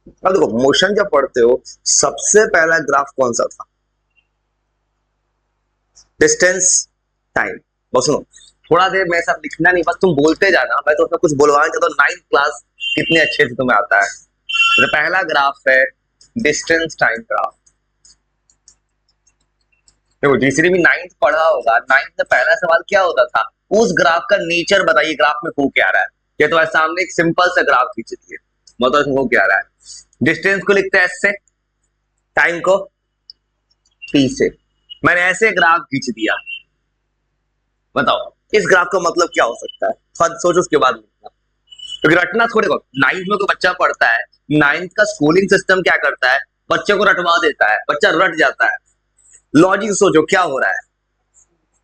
अब देखो मोशन जब पढ़ते हो, सबसे पहला ग्राफ कौन सा था? Distance, time. बस सुनो, थोड़ा देर मेरे साथ लिखना नहीं, बस तुम बोलते जाना, मैं तो उसमें कुछ बुलवाना चाहता हूँ। नाइन्थ क्लास कितने अच्छे से तुम्हें आता है। तो पहला ग्राफ है डिस्टेंस टाइम ग्राफ। देखो जिसने भी नाइन्थ पढ़ा होगा, नाइन्थ में पहला सवाल क्या होता था? उस ग्राफ का नेचर बताइए, ग्राफ में हो क्या रहा है। ये तुम्हारे सामने एक सिंपल सा ग्राफ खींच दिए, मतलब इसमें हो क्या रहा है। डिस्टेंस को लिखते हैं एस से, टाइम को टी से। मैंने ऐसे ग्राफ खींच दिया, बताओ इस ग्राफ का मतलब क्या हो सकता है? खुद सोचो, उसके बाद लिखना। क्योंकि रटना थोड़े को, नाइन्थ में कोई बच्चा पढ़ता है, नाइन्थ का स्कूलिंग सिस्टम क्या करता है, बच्चे को रटवा देता है, बच्चा रट जाता है। लॉजिक सोचो क्या हो रहा है।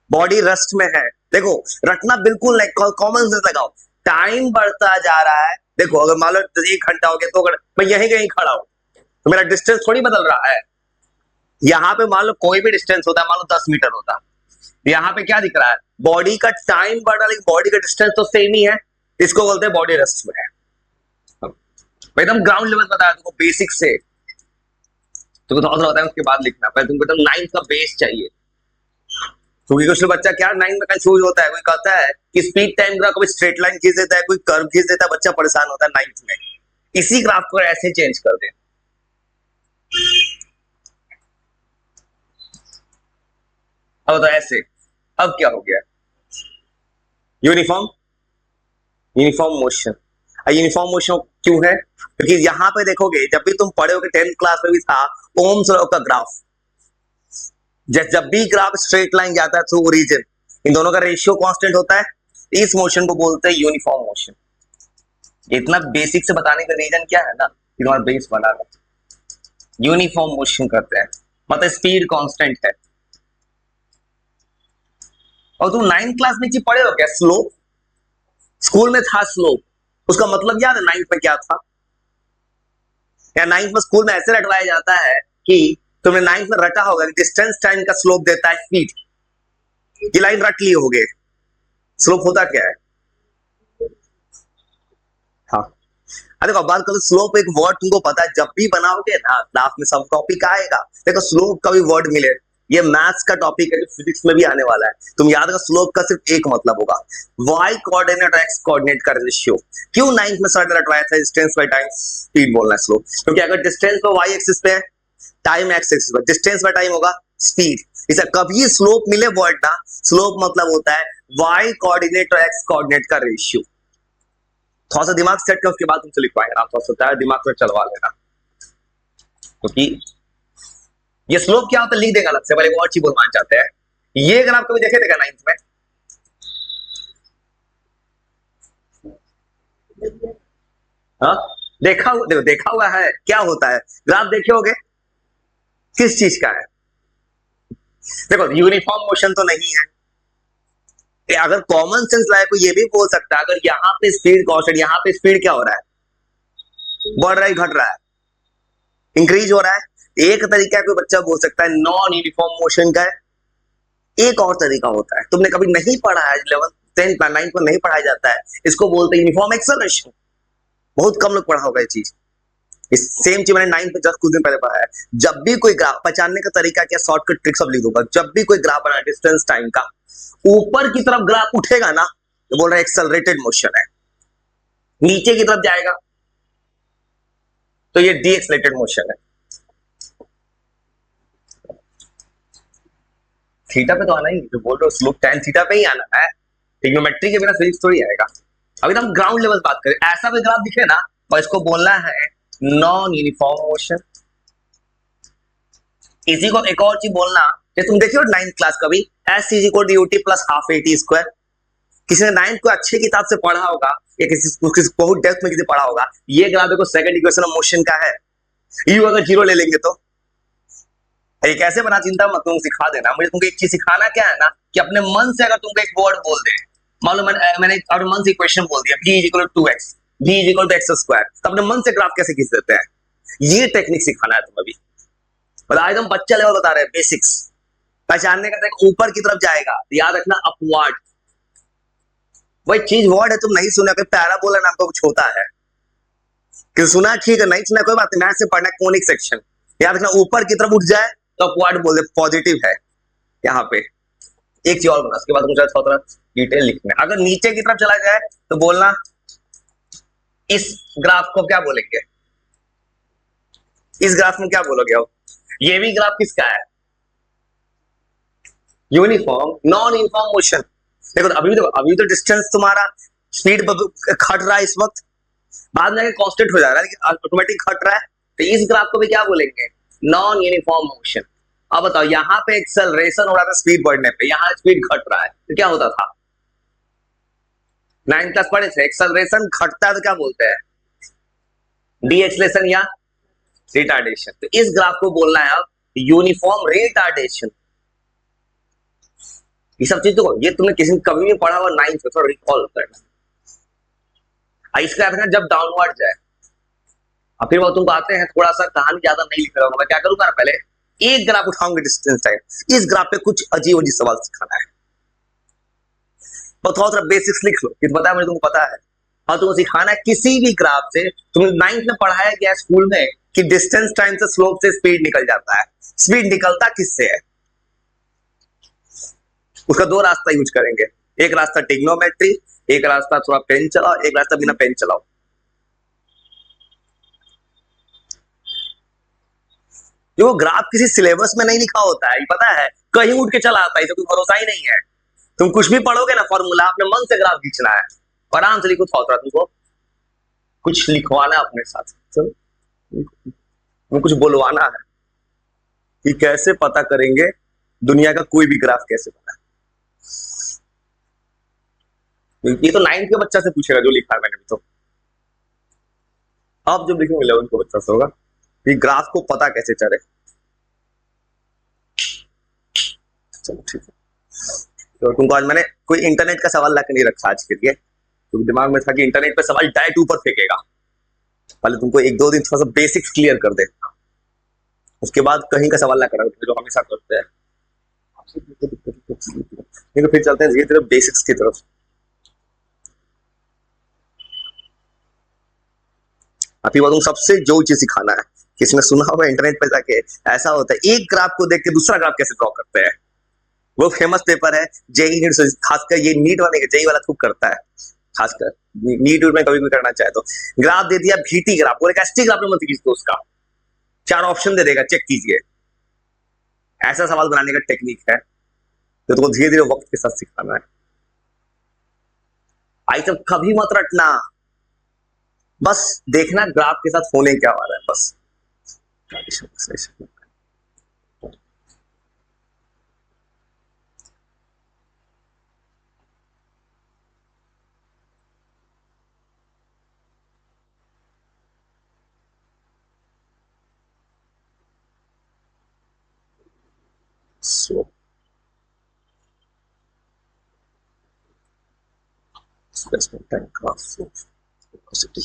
बॉडी रेस्ट में है, देखो रटना बिल्कुल नहीं, कॉमन सेंस लगाओ। टाइम बढ़ता जा रहा है, देखो अगर मान लो 1 घंटा हो गया, 2 घंटा, मैं यहीं कहीं खड़ा हूं, तो मेरा डिस्टेंस थोड़ी बदल रहा है। यहाँ पे मान लो कोई भी डिस्टेंस होता है, मान लो 10 मीटर होता है, यहाँ पे क्या दिख रहा है? बॉडी का टाइम बढ़ रहा है, लेकिन बॉडी का डिस्टेंस तो सेम ही है। इसको बोलते हैं बॉडी रेस्ट में है। एकदम ग्राउंड लेवल बताया तुमको, बेसिक से। तुमको थोड़ा सा बताया, उसके बाद लिखना। पहले तुमको तो नाइन्थ का बेस चाहिए। क्योंकि कुछ बच्चा क्या नाइन्थ में कंफ्यूज होता है, कोई कहता है कि स्पीड टाइम ग्राफ, कोई स्ट्रेट लाइन खींच देता है, कोई कर्व खींच देता है, बच्चा परेशान होता है नाइन्थ में। इसी ग्राफ को ऐसे चेंज कर दे। अब तो ऐसे, अब क्या हो गया? Uniform, uniform motion. Uniform motion क्यों है? क्योंकि यहां पे देखोगे, जब भी तुम पढ़े होगे 10th क्लास में भी था, ओम्स लॉ का ग्राफ। जब भी ग्राफ स्ट्रेट लाइन जाता है थ्रू ओरिजिन, इन दोनों का रेशियो कांस्टेंट होता है। इस मोशन को बोलते हैं यूनिफॉर्म मोशन। इतना बेसिक से बताने का रीजन क्या है ना, कि तुम्हारा बेस बना रहे। यूनिफॉर्म मोशन करते हैं, मतलब स्पीड कांस्टेंट है। और तुम 9th क्लास में चीज पढ़े हो क्या? स्लोप, स्कूल में था स्लोप। उसका मतलब याद है 9th में क्या था? या 9th में स्कूल में ऐसे रटवाया जाता है कि तुमने 9th में रटा होगा कि डिस्टेंस टाइम का स्लोप देता है स्पीड। ये लाइन रट लिए होगे। स्लोप होता क्या है? हाँ, अरे देखो बात करो, स्लोप एक वर्ड तुमको पता है, जब भी बनाओगे ना क्लास में सब टॉपिक आएगा। देखो स्लोप का भी वर्ड मिले, ये मैथ्स का टॉपिक है जो फिजिक्स में भी आने वाला है। तुम याद रखो, स्लोप का सिर्फ एक मतलब होगा, वाई कोऑर्डिनेट और एक्स कोऑर्डिनेट का रेशियो। क्यों 9th में सर ने रटवाया था डिस्टेंस बाय टाइम स्पीड बोलना है स्लोप? क्योंकि अगर डिस्टेंस तो वाई एक्सिस पे है, टाइम एक्स एक्सिस पे, डिस्टेंस बाय टाइम होगा स्पीड। इसे कभी स्लोप मिले वर्ड ना, स्लोप मतलब होता है वाई कोऑर्डिनेट और एक्स कोऑर्डिनेट का रेशियो। थोड़ा सा दिमाग सेट कर, उसके बाद तुमसे लिख पाएंगे। आप थोड़ा सा दिमाग से चलवा लेना, क्योंकि ये स्लोप क्या होता है लिख देगा अलग से। पहले एक और चीज बोलना चाहते हैं, ये अगर आप कभी देखे थे 9th में? हाँ, देखो देखा हुआ है क्या होता है, ग्राफ देखे होगे किस चीज का है? देखो यूनिफॉर्म मोशन तो नहीं है। अगर कॉमन सेंस लाए को ये भी बोल सकता है, अगर यहाँ पे स्पीड कांस्टेंट, यहाँ पे स्पीड क्या हो रहा है? बढ़ रहा है घट रहा है? इंक्रीज हो रहा है। एक तरीका कोई बच्चा बोल सकता है नॉन यूनिफॉर्म मोशन का है। एक और तरीका होता है, तुमने कभी नहीं पढ़ा है, 11th 10th 9th में नहीं पढ़ाया जाता है, इसको बोलते हैं यूनिफॉर्म एक्सेलरेशन। बहुत कम लोग पढ़ा होगा ये चीज। इस सेम चीज मैंने 9th में जस्ट कुछ दिन पहले पढ़ा है। जब भी कोई ग्राफ पहचानने का तरीका क्या, शॉर्टकट ट्रिक सब लिख दूंगा। जब भी कोई ग्राफ बना डिस्टेंस टाइम का, ऊपर की तरफ ग्राफ उठेगा ना, तो बोल रहा है एक्सेलरेटेड मोशन है। नीचे की तरफ जाएगा तो ये डी एक्सेलरेटेड मोशन है। थीटा पे तो आना ही, जो बोल रहे हो स्लोप tan थीटा पे ही आना है। ट्रिग्नोमेट्री के बिना फिजिक्स थोड़ी आएगा। अभी तो हम ग्राउंड लेवल बात करें, ऐसा कोई ग्राफ दिखे ना, और इसको बोलना है नॉन यूनिफॉर्म मोशन। इसी को एक और चीज बोलना, कि तुम देखिए 9th क्लास का भी, S is equal to UT plus half AT square. किसी ने 9th को अच्छे किताब से पढ़ा होगा, या किसी बहुत डेप्थ में किसी पढ़ा होगा, ये ग्राफ देखो सेकंड इक्वेशन ऑफ मोशन का है। यू अगर जीरो ले लेंगे तो ये कैसे बना, चिंता मत, तुम सिखा देना मुझे। तुमको एक चीज सिखाना क्या है ना, कि अपने मन से अगर तुमको एक वर्ड बोल दे, मान लो मैंने अपने मन से इक्वेशन बोल दिया, v is equal to 2x, v is equal to X square, तो अपने मन से ग्राफ कैसे खींच देते हैं, ये टेक्निक सिखाना है तुम्हें अभी। बता एकदम बच्चा लेवल बता रहे हैं, बेसिक्स पहचानने का। ऊपर की तरफ जाएगा तो याद रखना अपवर्ड। वही चीज वर्ड है, तुम नहीं सुना, पैराबोला नाम का कुछ होता है, कि सुना ठीक है, नहीं सुना कोई बात नहीं, मैथ से पढ़ना कोनिक सेक्शन। याद रखना ऊपर की तरफ उठ जाए तो अपवर्ड बोल दे, पॉजिटिव है यहाँ पे। एक चीज और बोलना, उसके बाद मुझे थोड़ा डिटेल लिखना है। अगर नीचे की तरफ चला जाए तो बोलना इस ग्राफ को क्या बोलेंगे, इस ग्राफ में क्या बोलोगे हो? ये भी ग्राफ किसका है? Uniform non uniform motion. देखो अभी तो डिस्टेंस तुम्हारा स्पीड घट रहा है इस वक्त, बाद में कांस्टेंट हो जा रहा है लेकिन ऑटोमेटिक घट रहा है, तो इस ग्राफ को भी क्या बोलेंगे? Non uniform motion. अब बताओ, यहाँ पे एक्सेलरेशन हो रहा था स्पीड बढ़ने पे, यहाँ स्पीड घट रहा है, तो क्या होता था? 9th क्लास पढ़े थे, एक्सेलरेशन घटता है तो क्या बोलते हैं? डीएक्सलेशन या रिटार्डेशन। तो इस ग्राफ को बोलना है अब यूनिफॉर्म रिटार्डेशन। ये सब चीज तो ये तुमने किसी कभी भी पढ़ा हुआ 9th में, थोड़ा रिकॉल करना। इसका अर्थ है जब डाउनवर्ड जाए। अब फिर वो तुमको आते हैं, थोड़ा सा कहानी ज्यादा नहीं लिख रहा हूं मैं, क्या करूंगा ना, पहले एक ग्राफ उठाऊंगा डिस्टेंस टाइम, इस ग्राफ पे कुछ अजीब अजीब सवाल सिखाना है, तो थोड़ा सा बेसिक्स लिख लो, कि पता है मुझे, तुमको पता है। और तुमको सिखाना है किसी भी ग्राफ से, तुम्हें 9th में पढ़ाया गया स्कूल में कि डिस्टेंस टाइम से स्लोप से स्पीड निकल जाता है। स्पीड निकलता किससे है? उसका दो रास्ता यूज करेंगे, एक रास्ता टिग्नोमेट्री, एक रास्ता थोड़ा पेन चलाओ, एक रास्ता बिना पेन चलाओ। जो वो ग्राफ किसी सिलेबस में नहीं लिखा होता है, ये पता है, कहीं उठ के चला आता है, इसे कोई भरोसा ही नहीं है। तुम कुछ भी पढ़ोगे ना फॉर्मूला, अपने मन से ग्राफ खींचना है, आराम से लिखो, थोड़ा तुमको कुछ लिखवाना है अपने साथ, तुमको कुछ बोलवाना है कि कैसे पता करेंगे दुनिया का कोई भी ग्राफ कैसे पता है। ये तो 9th के बच्चा से पूछेगा जो लिखा है मैंने भी, तो अब जब लिखेंगे 11th के बच्चा से होगा कि ग्राफ को पता कैसे चले। चलो ठीक है, तो तुमको आज मैंने कोई इंटरनेट का सवाल ला के नहीं रखा आज के लिए, क्योंकि दिमाग में था कि इंटरनेट पे सवाल डायरेक्ट ऊपर फेंकेगा। पहले तुमको एक दो दिन थोड़ा सा बेसिक्स क्लियर कर दे, उसके बाद कहीं का सवाल ला कर रखते जो हमेशा करते हैं। नहीं तो फिर चलते हैं धीरे धीरे बेसिक्स की तरफ। अभी वो तुम सबसे जो चीज सिखाना है, किसी ने सुना होगा इंटरनेट पे जाके, ऐसा होता है एक ग्राफ को देख के दूसरा ग्राफ कैसे ड्रॉ करते हैं। वो फेमस पेपर है जेई नीट, खासकर ये नीट वाले जेई वाला खूब करता है, खासकर नीट में कभी भी करना चाहे तो। ग्राफ दे दिया भीटी ग्राफ, और एक एसटी ग्राफ में मत कीजिए उसका, 4 ऑप्शन दे देगा, चेक कीजिए। ऐसा सवाल बनाने का टेक्निक है, तो तुमको धीरे धीरे वक्त के साथ सिखाना है। आई सब कभी मत रटना, बस देखना ग्राफ के साथ होने क्या वाला है बस। So, displacement time graph flow velocity.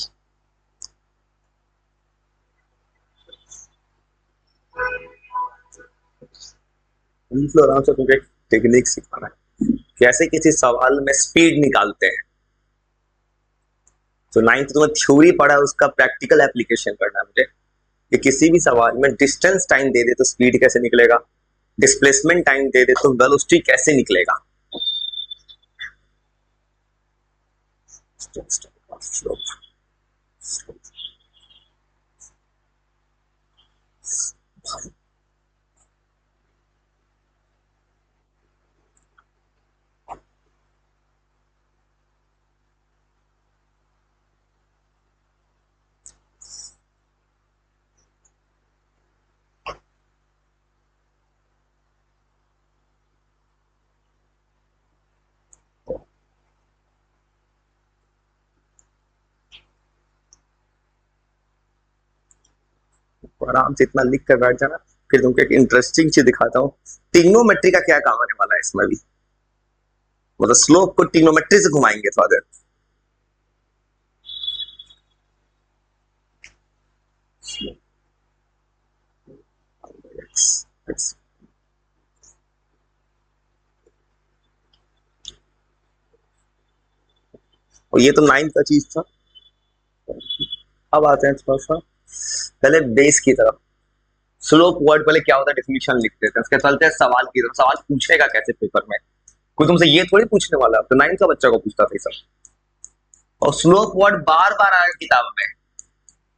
Flow आराम से तुमको एक टेक्निक सिखाना है कैसे किसी सवाल में स्पीड निकालते हैं। तो 9th तुम्हें थ्योरी पढ़ा, उसका प्रैक्टिकल एप्लीकेशन करना है मुझे, कि किसी भी सवाल में डिस्टेंस टाइम दे दे तो स्पीड कैसे निकलेगा, डिस्प्लेसमेंट टाइम दे दे तो वेलोसिटी कैसे निकलेगा। आराम से इतना लिख कर बैठ जाना। फिर तुमको एक इंटरेस्टिंग चीज दिखाता हूँ, ट्रिग्नोमेट्री का क्या काम आने वाला है इसमें भी, मतलब स्लोप को ट्रिग्नोमेट्री से घुमाएंगे थोड़ा देर। और ये तो 9th का चीज था। अब आते हैं थोड़ा सा पहले बेस की तरफ। स्लोप वर्ड पहले क्या होता है डेफिनेशन लिख देते हैं, उसके चलते हैं सवाल की तरफ। सवाल पूछेगा कैसे पेपर में, कोई तुमसे ये थोड़ी पूछने वाला, तो 9th का बच्चा को पूछता था ये सब। और स्लोप वर्ड बार बार आया किताब में,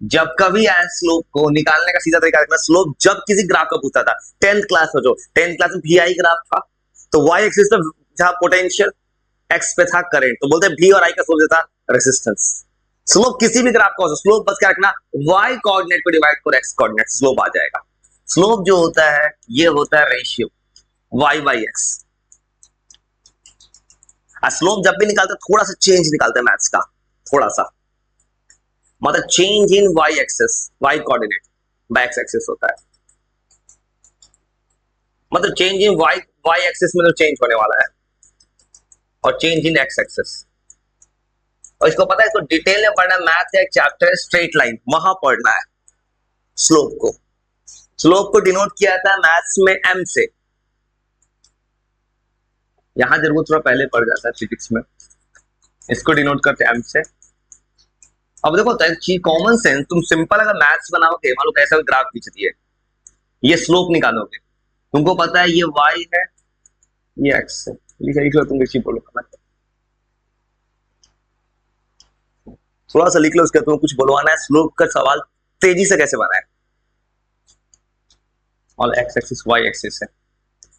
जब कभी आया स्लोप को निकालने का सीधा तरीका देखना। स्लोप जब किसी ग्राफ का पूछता था 10th क्लास में, जो 10th क्लास में VI ग्राफ था, तो वाई एक्सिस पे जहां पोटेंशियल, एक्स पे था करंट, तो बोलते भी और आई का स्लोप देता रेजिस्टेंस। स्लोप किसी भी ग्राफ का हो, स्लोप बस क्या रखना, वाई कोऑर्डिनेट को डिवाइड करो एक्स कोऑर्डिनेट, स्लोप आ जाएगा। स्लोप जो होता है ये होता है ratio Y by X. Slope जब भी निकालते थोड़ा सा चेंज निकालते हैं मैथ्स का, थोड़ा सा, मतलब change in Y axis, Y coordinate by X axis होता है, मतलब change in Y Y axis में तो चेंज होने वाला है, और चेंज इन एक्स एक्सेस। और इसको पता है, इसको डिटेल में पढ़ना, मैथ का एक चैप्टर है स्ट्रेट लाइन, वहां पढ़ना है स्लोप को। स्लोप को डिनोट किया जाता है मैथ्स में एम से, यहां जरूर थोड़ा पहले पढ़ जाता है फिजिक्स में, इसको डिनोट करते हैं एम से। अब देखो कॉमन सेंस, तुम सिंपल अगर मैथ्स बनाओगे, मान लो कैसा ग्राफ खींच दिए, ये स्लोप निकालोगे, तुमको पता है ये y है ये x है, लिख लो तुम, किसी बोलो थोड़ा सा लिख लो, उसके तुम्हें कुछ बोलवाना है, स्लोप का सवाल तेजी से कैसे बनाए, और x एक्सिस y एक्सिस है,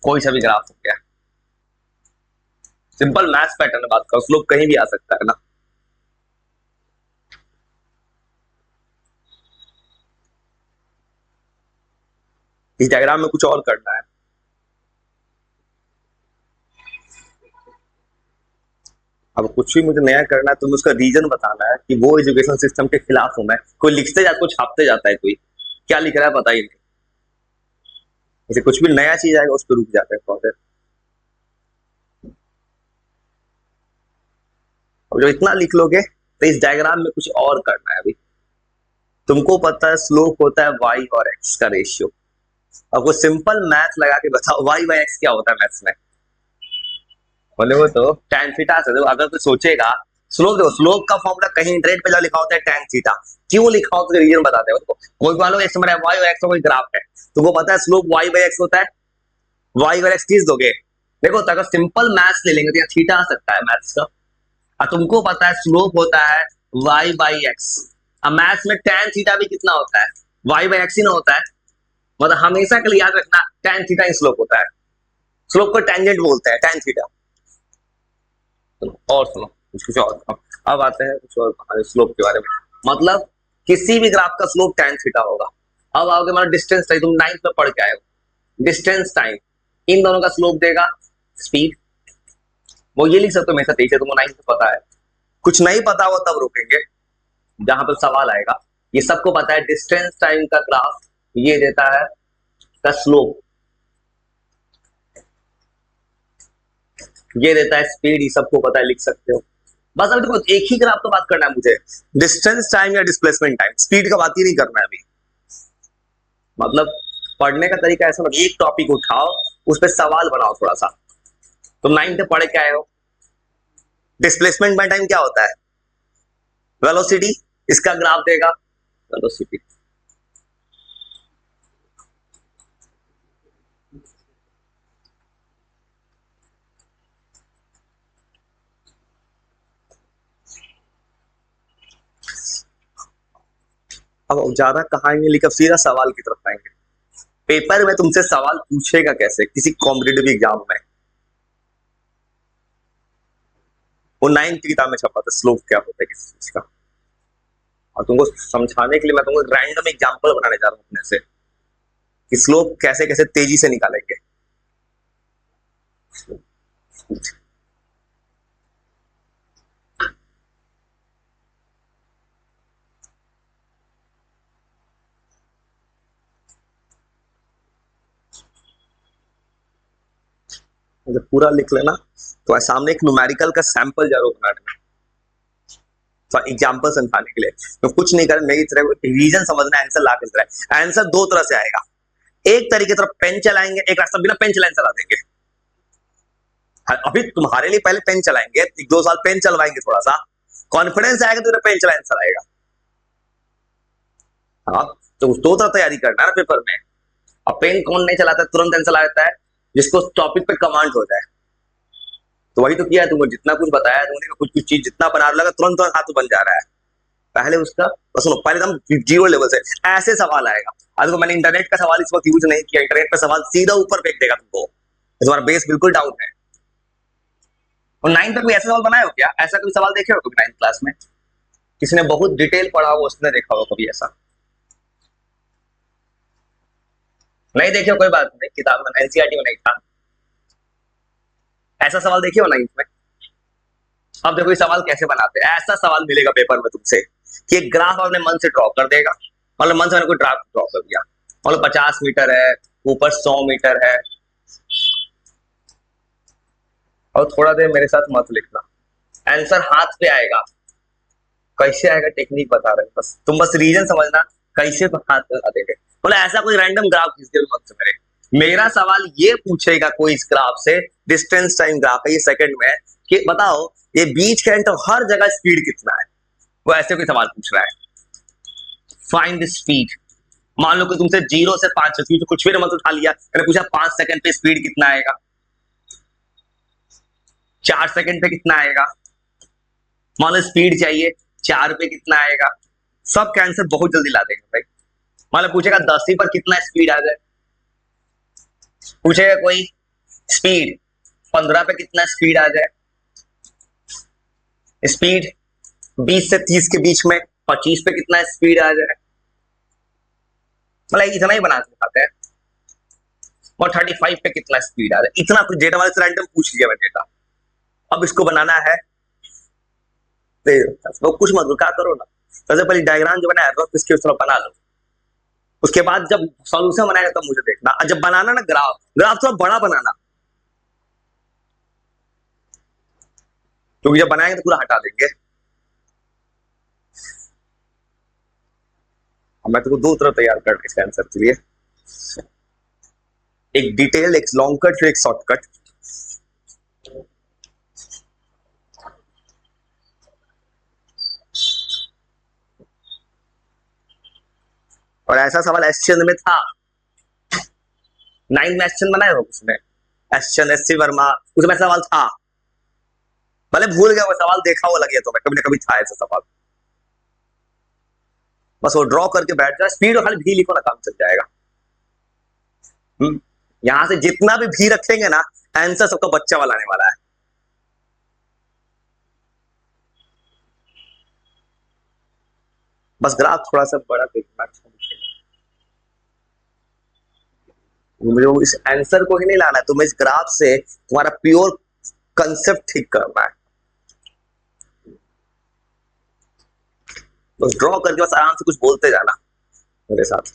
कोई सा भी ग्राफ हो गया, सिंपल मैथ्स पैटर्न बात करो, स्लोप कहीं भी आ सकता है ना। इस डायग्राम में कुछ और करना है। अब कुछ भी मुझे नया करना है तो मुझे उसका रीजन बताना है कि वो एजुकेशन सिस्टम के खिलाफ हूं मैं। कोई लिखते जाता, कुछ छापते जाता है, कोई क्या लिख रहा है पता ही नहीं, जैसे कुछ भी नया चीज आएगा उस पर रुक जाते हैं पौधे। अब जो इतना लिख लोगे तो इस डायग्राम में कुछ और करना है। अभी तुमको पता है स्लोप होता है y और x का रेशियो। अब वो सिंपल मैथ लगा के बताओ y बाई x क्या होता है मैथ्स में, बोले वो तो tan थीटा से। अगर कोई सोचेगा स्लोप, देखो स्लोप का फॉर्मूला कहीं इंटरनेट पे जो लिखा होता है tan थीटा, क्यों लिखा होता है रीजन बताते हैं उसको। कोई मान लो x y और x का कोई ग्राफ है, तुमको पता है स्लोप y बाई x होता है, y और x किस दोगे, देखो अगर सिंपल मैथ्स ले लेंगे तो यहाँ थीटा आ सकता है मैथ्स का, और तुमको पता है स्लोप होता है y बाई एक्स। अब मैथ्स में tan थीटा भी कितना होता है, y बाई एक्स ही ना होता है, मतलब हमेशा के लिए याद रखना tan थीटा ही स्लोप होता है। स्लोप को टेंजेंट बोलते हैं tan थीटा। और सुनो कुछ और, अब आते हैं कुछ और स्लोप के बारे में, मतलब किसी भी ग्राफ का स्लोप tan थीटा होगा। अब आओगे मतलब डिस्टेंस टाइम, तुम 9th में पढ़ के आए हो, डिस्टेंस टाइम, इन दोनों का स्लोप देगा स्पीड। वो ये लिख सकते हो हमेशा तेज है, तुमको 9th में पता है। कुछ नहीं पता हो तब रोकेंगे जहां पर सवाल आएगा। ये सबको पता है डिस्टेंस टाइम का ग्राफ ये देता है का स्लोप, ये देता है स्पीड, ये सबको पता है, लिख सकते हो। बस अभी देखो एक ही ग्राफ तो बात करना है मुझे, डिस्टेंस टाइम या डिस्प्लेसमेंट टाइम, स्पीड का बात ही नहीं करना है अभी। मतलब पढ़ने का तरीका ऐसा, एक टॉपिक उठाओ उस पर सवाल बनाओ थोड़ा सा। तुम 9th में पढ़े क्या आए हो, डिस्प्लेसमेंट बाय टाइम क्या होता है, वेलोसिटी, इसका ग्राफ देगा वेलोसिटी। अब ज्यादा कहांगे, लेकिन सीधा सवाल की तरफ आएंगे। पेपर में तुमसे सवाल पूछेगा कैसे किसी कॉम्पिटेटिव एग्जाम में, वो 9th की किताब में छपा था स्लोप क्या होता है किसी चीज का। और तुमको समझाने के लिए मैं तुमको रैंडम एग्जांपल बनाने जा रहा हूं अपने से कि स्लोप कैसे कैसे तेजी से निकालेंगे। जब पूरा लिख लेना तो सामने एक न्यूमेरिकल का सैंपल जरूर बना लेना, तो एग्जांपल समझाने के लिए। तो कुछ नहीं करना, मेरी तरह रीजन समझना, आंसर ला के आंसर दो तरह से आएगा। एक तरीके तरफ पेन चलाएंगे, एक रास्ता बिना पेन चलाए चला देंगे। अभी तुम्हारे लिए पहले पेन चलाएंगे, 1-2 साल पेन चलवाएंगे, थोड़ा सा कॉन्फिडेंस आएगा तो पेन चलाएंगे आंसर आएगा। हाँ, तो तैयारी करना है ना पेपर में। अब पेन कौन नहीं चलाता, तुरंत आंसर आ जाता है, जिसको टॉपिक पे कमांड हो जाए। तो वही तो किया है तुमने, जितना कुछ बताया तुमने, कुछ कुछ चीज जितना बना लगा तुरंत तुरंत हाथ बन जा रहा है। पहले उसका बस सुनो, पहले हम जीरो लेवल से ऐसे सवाल आएगा। आज को मैंने इंटरनेट का सवाल इस वक्त यूज नहीं किया, इंटरनेट का सवाल सीधा ऊपर फेंक देगा तुमको, तुम्हारा बेस बिल्कुल डाउन है। और 9th तक कोई ऐसा सवाल बनाए हो क्या? ऐसा कोई सवाल देखे हो कभी 9th क्लास में? किसी ने बहुत डिटेल पढ़ा हो उसने देखा हो कभी ऐसा? नहीं देखे हो, कोई बात नहीं, किताब में एनसीईआरटी में नहीं था ऐसा सवाल। देखे हो 9th में? अब देखो ये सवाल कैसे बनाते हैं। ऐसा सवाल मिलेगा पेपर में तुमसे कि एक ग्राफ अपने मन से ड्रॉ कर देगा, मतलब मन से मैंने कोई ग्राफ ड्रॉ कर दिया, मतलब 50 मीटर है, ऊपर 100 मीटर है। और थोड़ा देर मेरे साथ मत लिखना, आंसर हाथ पे आएगा। कैसे आएगा टेक्निक बता रहे हैं, बस तुम बस रीजन समझना कैसे हाथ पे आ देंगे। बोले ऐसा कोई रैंडम ग्राफ खींच दे मत से मेरा सवाल ये पूछेगा कोई इस ग्राफ से, डिस्टेंस टाइम ग्राफ है ये सेकंड में, कि बताओ ये बीच के एंड हर जगह स्पीड कितना है। वो ऐसे कोई सवाल पूछ रहा है, फाइंड द स्पीड। मान लो कि तुमसे 0 से 5 तो कुछ भी नंबर उठा लिया, मैंने पूछा 5 सेकंड पे स्पीड कितना आएगा, 4 सेकंड पे कितना आएगा, मान लो स्पीड चाहिए 4 पे कितना आएगा। सब का आंसर बहुत जल्दी ला देंगे भाई। मान लो पूछेगा 10 पर कितना स्पीड आ जाए, पूछेगा कोई स्पीड 15 पे कितना स्पीड आ जाए, स्पीड 20 से 30 के बीच में 25 पे कितना स्पीड आ जाए, मतलब इतना ही बना के दिखाते हैं। और 35 पे कितना स्पीड आ जाए, इतना कुछ डेटा वाले से रैंडम पूछ लिया मैंने डेटा। अब इसको बनाना है तो कुछ मत क्या करो ना, सबसे पहले डायग्राम जो बनाया रफ इसके उस तरह बना लो, उसके बाद जब सॉल्यूशन बनाएगा तब मुझे देखना। जब बनाना ना ग्राफ, ग्राफ थोड़ा बड़ा बनाना, क्योंकि जब बनाएंगे तो पूरा हटा देंगे। मैं तुमको दो तरफ तैयार कर इसका आंसर के लिए, एक डिटेल, एक लॉन्ग कट, फिर एक शॉर्टकट। और ऐसा सवाल एसचंद में था, 9th में एसचंद बनाए हो उसमें, एसचंद एस सी वर्मा, उसमें सवाल था, भले भूल गया वो सवाल, देखा हुआ लगे तो मैं कभी ना कभी था ऐसा सवाल। बस वो ड्रॉ करके बैठ जाए, स्पीड और खाली भी लिखो ना, काम चल जाएगा। यहां से जितना भी भी रखेंगे ना, आंसर सबका बच्चा वाला आने वाला है। बस ग्राफ थोड़ा सा बड़ा देखना, अच्छा दिखेगा। मुझे इस आंसर को ही नहीं लाना है, तुम्हें इस ग्राफ से तुम्हारा प्योर कंसेप्ट ठीक करना है। बस ड्रॉ करके बस आराम से कुछ बोलते जाना मेरे साथ।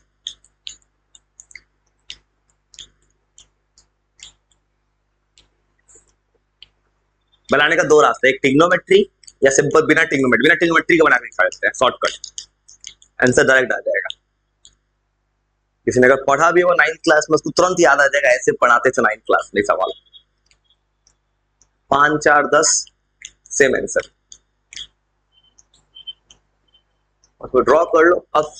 बनाने का दो रास्ते, एक ट्रिग्नोमेट्री या सिंपल बिना ट्रिग्नोमेट्री का बना के दिखा देते हैं, शॉर्टकट, आंसर डायरेक्ट आ जाएगा। किसी ने अगर पढ़ा भी हो 9th क्लास में, उसको तुरंत याद आ जाएगा, ऐसे पढ़ाते थे 9th क्लास में सवाल। 5 4 10 सेम आंसर, उसको ड्रॉ कर लो। अब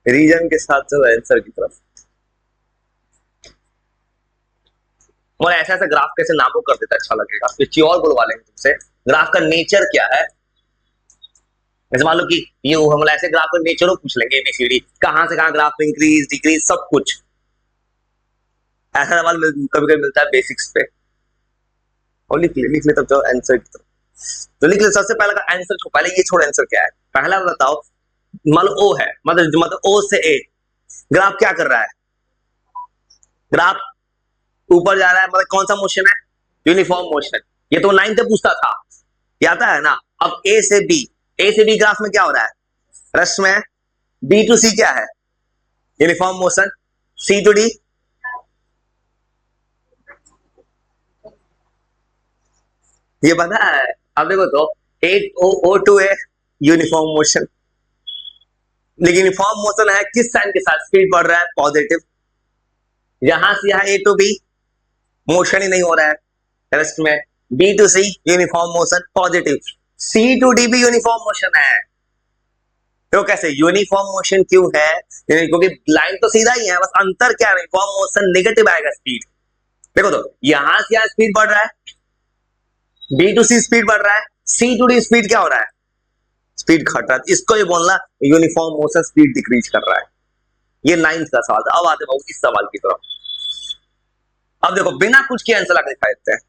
रीजन के साथ चलो आंसर की तरफ। और ऐसा ऐसा ग्राफ कैसे नामों कर देता अच्छा लगेगा। फिर और बुलवा लेंगे तुमसे, ग्राफ का नेचर क्या है। जैसे मान लो कि ये हम ऐसे ग्राफ का नेचर पूछ लेंगे, एबीसीडी कहां से कहां ग्राफ में इंक्रीज डिक्रीज सब कुछ। ऐसा सवाल कभी कभी मिलता है बेसिक्स पे, और लिख ले तब जाओ आंसर की तरफ। तो लिख ले सबसे पहला का आंसर, पहले ये छोड़ आंसर क्या है। पहला बताओ, मान लो ओ है, मतलब ओ से ए, ग्राफ क्या कर रहा है, ग्राफ ऊपर जा रहा है, मतलब कौन सा मोशन है, यूनिफॉर्म मोशन। ये तो 9th में पूछता था, ये आता है ना। अब ए से बी ग्राफ में क्या हो रहा है, रश में। बी टू सी क्या है, uniform motion. C to D, ये पता है। अब देखो तो O to A uniform motion, लेकिन यूनिफॉर्म मोशन है किस साइन के साथ, स्पीड बढ़ रहा है पॉजिटिव। यहां से यहां ए टू बी मोशन ही नहीं हो रहा है रेस्ट में। B to C uniform motion positive, C to D भी यूनिफॉर्म मोशन है। देखो कैसे यूनिफॉर्म मोशन क्यों है, क्योंकि लाइन तो सीधा ही है, बस अंतर क्या है, यूनिफॉर्म मोशन नेगेटिव आएगा स्पीड। देखो तो यहां से यहां स्पीड बढ़ रहा है, बी टू सी स्पीड बढ़ रहा है, सी टू डी स्पीड क्या हो रहा है, स्पीड घट रहा है। इसको ये बोलना यूनिफॉर्म मोशन स्पीड डिक्रीज कर रहा है। ये 9th का सवाल था। अब आते हैं इस सवाल की तरफ। अब देखो बिना कुछ के आंसर लगा दिखा देते हैं।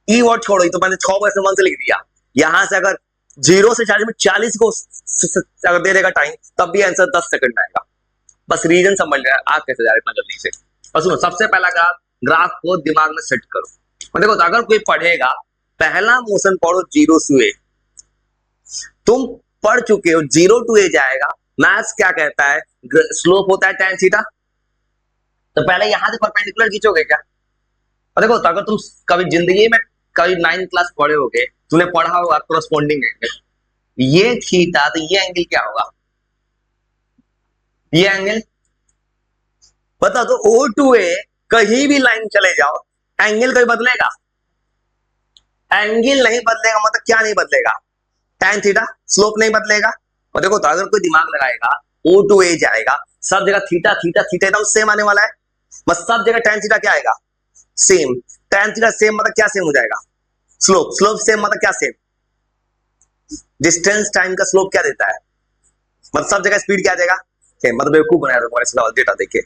ई वर्ड छोड़ो, तो मैंने 6 क्वेश्चन 1 से लिख दिया। यहां से अगर 0 से 40 में 40 को अगर दे देगा टाइम, तब भी आंसर 10 सेकंड में आएगा। बस रीजन समझ लेना आप कैसे जा रहे इतना जल्दी से। और सुनो, सबसे पहला ग्राफ ग्राफ को दिमाग में सेट करो। और देखो तो अगर कोई पढ़ेगा, पहला मोशन पढ़ो 0 से ए, तुम पढ़ चुके हो 0 टू ए जाएगा। मैथ्स क्या कहता है, स्लोप होता है tan थीटा, तो पहले यहां से परपेंडिकुलर खींचोगे क्या। और देखो तो अगर तुम कभी जिंदगी में कभी 9th क्लास पढ़े होगे, तुमने पढ़ा होगा कोरस्पोंडिंग एंगल, ये थीटा, तो ये एंगल क्या होगा, ये एंगल बता दो। ओ टू ए कहीं भी लाइन चले जाओ, एंगल कहीं बदलेगा, एंगल नहीं बदलेगा, मतलब क्या नहीं बदलेगा, tan थीटा, स्लोप नहीं बदलेगा। और देखो तो अगर कोई दिमाग लगाएगा, ओ टू ए जाएगा, सब जगह थीटा थीटा थीटा एकदम सेम आने वाला है, बस सब जगह tan थीटा क्या आएगा, सेम। tan थीटा सेम मतलब क्या सेम हो जाएगा, स्लोप, स्लोप सेम मतलब क्या सेम, डिस्टेंस टाइम का स्लोप क्या देता है, मतलब सब जगह स्पीड क्या आ जाएगा सेम। मतलब बेवकूफ बनाया तुम्हारे सवाल डेटा देखे।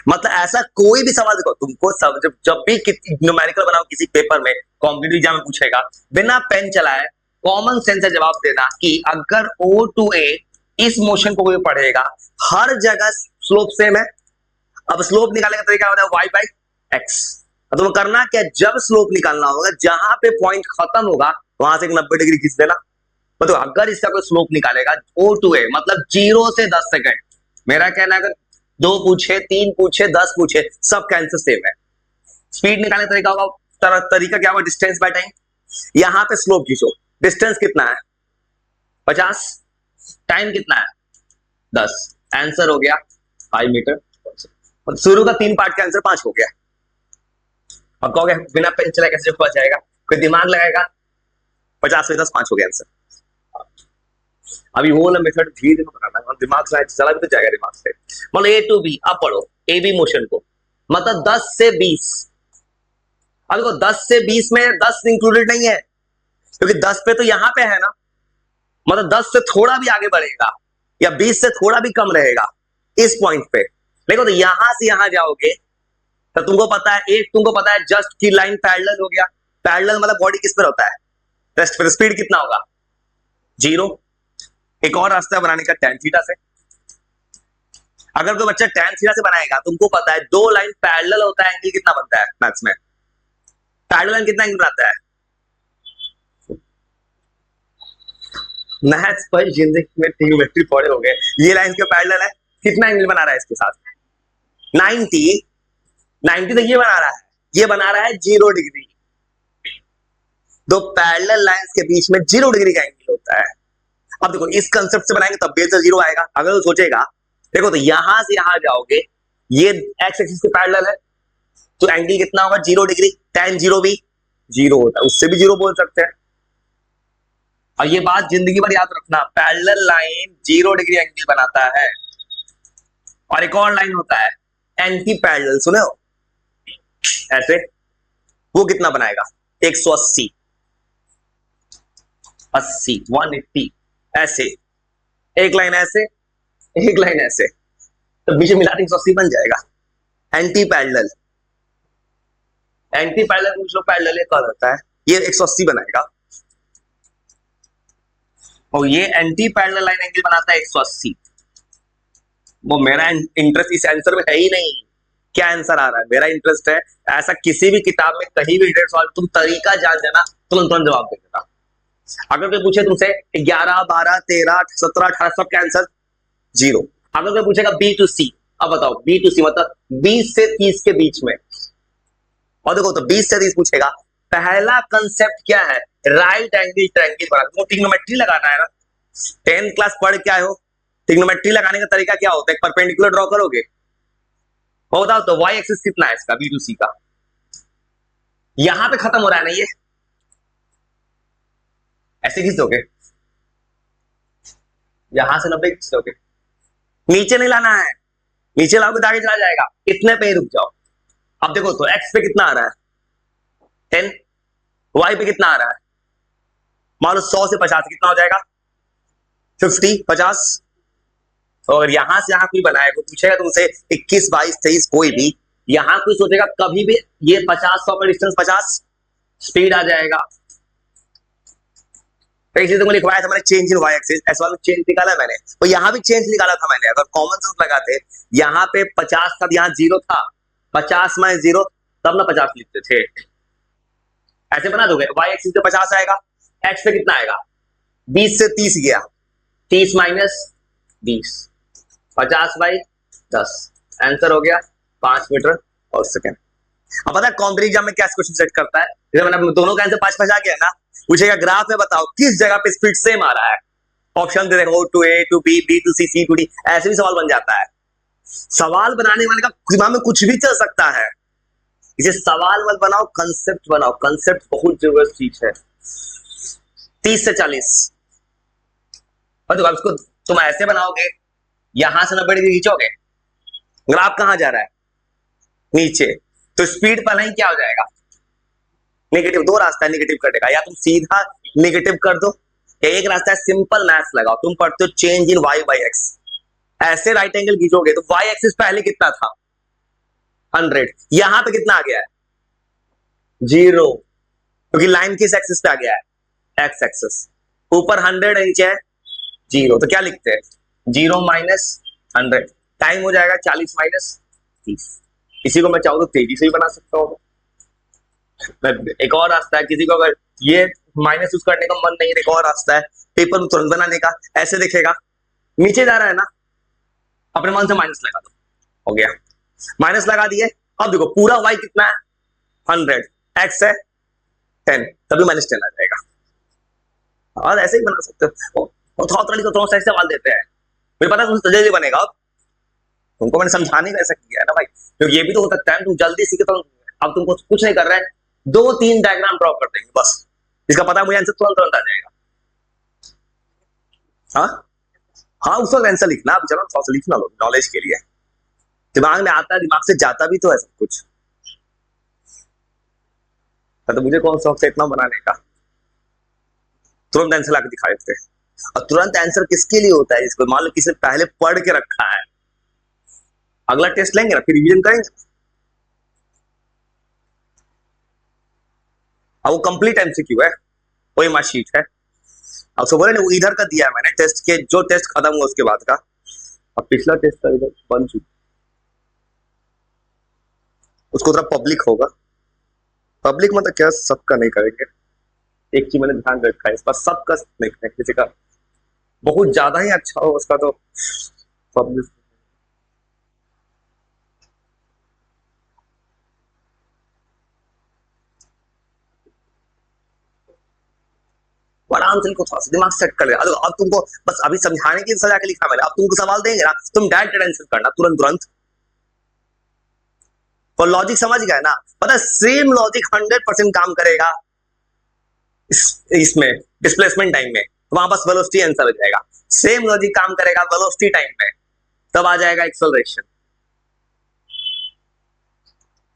मतलब ऐसा कोई भी सवाल देखो तुमको, सब जब भी न्यूमेरिकल बनाओ किसी पेपर में, कॉम्पिटिटिव एग्जाम में पूछेगा, बिना पेन चलाए कॉमन सेंस से जवाब देना कि अगर ओ टू ए इस मोशन को कोई पढ़ेगा, हर जगह स्लोप सेम है। अब स्लोप निकालने का तरीका होता है y बाई एक्स। तो करना क्या, जब स्लोप निकालना होगा, जहां पे पॉइंट खत्म होगा वहां से एक 90 डिग्री खींच देना। तो अगर इसका कोई स्लोप निकालेगा ओ टू ए, मतलब 0 से 10 सेकंड, मेरा कहना है अगर 2 पूछे, 3 पूछे, 10 पूछे, सब का आंसर सेम है। स्पीड निकालने का तरीका होगा, तरीका क्या होगा, डिस्टेंस बाय टाइम। यहां पे स्लोप खींचो, डिस्टेंस कितना है 50, टाइम कितना है 10, आंसर हो गया 5 मीटर। शुरू का 3 पार्ट का आंसर 5 हो गया। अब कहोगे बिना पेन चलाए कैसे पता जाएगा, कोई दिमाग लगाएगा, 50 में 10 5 हो गया आंसर। अभी वो वाला मेथड धीरे धीरे बनाना है, दिमाग से चला भी तो जाएगा दिमाग से। मतलब ए टू बी, अब पढ़ो ए बी मोशन को, मतलब 10 से 20। अब देखो 10 से 20 में 10 इंक्लूडेड नहीं है, क्योंकि 10 पे तो यहां पे है ना, मतलब 10 से थोड़ा भी आगे बढ़ेगा या 20 से थोड़ा भी कम रहेगा इस पॉइंट पे। देखो तो यहां से यहां जाओगे तो तुमको पता है, एक तुमको पता है जस्ट की लाइन पैरेलल हो गया। पैरेलल मतलब बॉडी किस पर होता है, रेस्ट पर। स्पीड कितना होगा 0। एक और रास्ता बनाने का tan थीटा से। अगर कोई बच्चा tan थीटा से बनाएगा, तुमको पता है 2 लाइन पैरेलल होता है, एंगल कितना बनता है मैथ्स में, पैरेलल लाइन कितना एंगल बनाता है, मैथ्स पर जिंदगी में ट्रिग्नोमेट्री पढ़े हो गए, ये लाइन के पैरेलल है, कितना एंगल बना रहा है इसके साथ 90। 90 तो ये बना रहा है, ये बना रहा है 0 डिग्री। 2 पैरेलल लाइंस के बीच में 0 डिग्री का एंगल होता है। अब देखो इस कंसेप्ट से बनाएंगे तब बेस 0 आएगा। अगर तो सोचेगा, देखो तो यहां से यहां जाओगे, ये एक्स एक्सिस के पैरेलल है, तो एंगल कितना होगा 0 डिग्री। tan 0 भी 0 होता है, उससे भी 0 बोल सकते हैं। और ये बात जिंदगी भर याद रखना, पैरेलल लाइन 0 डिग्री एंगल बनाता है। और एक और लाइन होता है एंटी पैरेलल, सुने हो ऐसे, वो कितना बनाएगा 180, 80, 180, ऐसे एक लाइन ऐसे, एक लाइन ऐसे, तो बीच में मिला के 180 बन जाएगा। एंटी पैरेलल, एंटी पैरेलल कुछ लोग पैरेलल एक और होता है, ये 180 बनाएगा, और ये एंटी पैरेलल लाइन एंगल बनाता है 180। वो मेरा इंटरेस्ट इस आंसर में है ही नहीं, क्या आंसर आ रहा है, मेरा इंटरेस्ट है ऐसा किसी भी किताब में कहीं भी सवाल तुम तरीका जान जाना, तुरंत तुरंत जवाब दे देना। अगर कोई पूछे तुमसे 11, 12, 13, 17, 18 सब का आंसर 0। अगर कोई पूछेगा बी टू सी, अब बताओ बी टू सी मतलब 20 से 30 के बीच में, और देखो तो 20 से 30 पूछेगा, पहला कंसेप्ट क्या है, राइट एंगल ट्रायंगल बनाना। तुमको ट्रिग्नोमेट्री लगाना है ना, 10th क्लास पढ़ के आए हो, ट्रिग्नोमेट्री लगाने का तरीका क्या होता है, एक परपेंडिकुलर ड्रॉ करोगे, वो बताओ तो y एक्सिस कितना है इसका, बी टू सी का, यहां पे खत्म हो रहा है ना, ये ऐसे खींचोगे, यहां से 90 खींच लोगे, नीचे नहीं लाना है, नीचे लाओगे तो आगे चला जाएगा, इतने पे ही रुक जाओ। अब देखो तो एक्स पे कितना आ रहा है 10, वाई पे कितना आ रहा है, मान लो 100 से 50 कितना हो जाएगा 50, 50। और यहां से यहां कोई बनाएगा, कोई पूछेगा तुमसे 21, 22, 23 कोई भी, यहां कोई सोचेगा कभी भी ये 50, 100 का डिस्टेंस 50 स्पीड आ जाएगा। तो इसलिए तुमको लिखवाया था मैंने चेंज इन वाई एक्सिस, ऐसा वाला चेंज निकाला मैंने, तो यहां भी चेंज निकाला था मैंने। अगर कॉमन सेंस लगाते, यहाँ पे 50 था, यहाँ 0 था, 50 माइनस 0 तब ना 50 लिखते थे, ऐसे बना दोगे। वाई एक्सिस पे 50 आएगा, एक्स पे कितना आएगा 20 से 30 गया, 30 माइनस 20, 50 बाई 10, आंसर हो गया 5 मीटर और सेकेंड। अब पता है कॉम्पिटिटिव एग्जाम में क्या क्वेश्चन सेट करता है, जैसे मैंने दोनों का आंसर 5 आ गया ना, पूछेगा ग्राफ में बताओ किस जगह पे स्पीड सेम आ रहा है, ऑप्शन दे देगा, O to A to B, B to C, C to D, ऐसे भी सवाल बन जाता है। सवाल बनाने वाले का दिमाग में कुछ भी चल सकता है, इसे सवाल मत बनाओ, कंसेप्ट बनाओ, कंसेप्ट बहुत जरूरत चीज है। 30 से 40, और तो इसको तुम ऐसे बनाओगे, यहां से 90 डिग्री खींचोगे, ग्राफ कहां जा रहा है नीचे, तो स्पीड पहले ही क्या हो जाएगा नेगेटिव। दो रास्ता है नेगेटिव करने का, या तुम सीधा नेगेटिव कर दो, या एक रास्ता है सिंपल मैथ्स लगाओ। तुम पढ़ते हो change in Y by X, ऐसे राइट एंगल खींचोगे तो वाई एक्सिस पहले कितना था 100, यहां पे कितना आ गया है 0, क्योंकि लाइन किस एक्सिस पे आ गया है एक्स एक्सिस, ऊपर 100 नीचे है 0, तो क्या लिखते हैं 0 माइनस 100, टाइम हो जाएगा 40 माइनस 30। इसी को मैं चाहूँ तो तेजी से भी बना सकता हूँ। एक और रास्ता है, किसी को अगर ये माइनस यूज करने का मन नहीं है, एक और रास्ता है पेपर में तुरंत बनाने का, ऐसे देखेगा नीचे जा रहा है ना, अपने मन से माइनस लगा दो, हो गया माइनस लगा दिए। अब देखो पूरा y कितना है 100, x है 10, तभी माइनस 10 आ जाएगा। और ऐसे ही बना सकते हो, थोड़ा सा सवाल देते हैं, मुझे पता है तुमसे जल्दी बनेगा। अब तुमको मैंने समझाने का ऐसा किया है ना भाई, क्योंकि ये भी तो हो सकता है तुम जल्दी सीखे, तो अब तुमको कुछ नहीं कर रहे हैं, 2-3 डायग्राम ड्रॉ कर देंगे बस, इसका पता है मुझे आंसर तुरंत तुरंत आ जाएगा। हाँ हाँ, उस वक्त आंसर लिखना, अब चलो थोड़ा सा लिखना लो नॉलेज के लिए, दिमाग में आता है, दिमाग से जाता भी तो है सब कुछ। तो मुझे कौन शौक से इतना बनाने का, तुरंत आंसर लाके दिखा देते हैं। और तुरंत आंसर किसके लिए होता है, इसको मान लो किसी पहले पढ़ के रखा है, अगला टेस्ट लेंगे ना फिर रिवीजन करेंगे, अब वो कंप्लीट एमसीक्यू है, वही मार्कशीट है। अब सो बोले वो इधर का दिया है मैंने टेस्ट के, जो टेस्ट खत्म हुआ उसके बाद का, अब पिछला टेस्ट का इधर बन चुका, उसको थोड़ा पब्लिक होगा, पब्लिक मतलब क्या सबका नहीं करेंगे, एक चीज मैंने ध्यान रखा है इस पर, सबका नहीं करेंगे, किसी का बहुत ज्यादा ही अच्छा हो उसका तो पब्लिक। आराम से इनको थोड़ा सा दिमाग सेट कर ले। अब तुमको बस अभी समझाने की सजा के लिखा मैंने, अब तुमको सवाल देंगे ना, तुम डायरेक्ट आंसर करना तुरंत तुरंत, और लॉजिक समझ गए ना, पता है सेम लॉजिक 100% काम करेगा इसमें डिस्प्लेसमेंट टाइम में, वहां बस वेलोसिटी आंसर हो जाएगा। सेम लॉजिक काम करेगा वेलोसिटी टाइम में, तब आ जाएगा एक्सेलरेशन।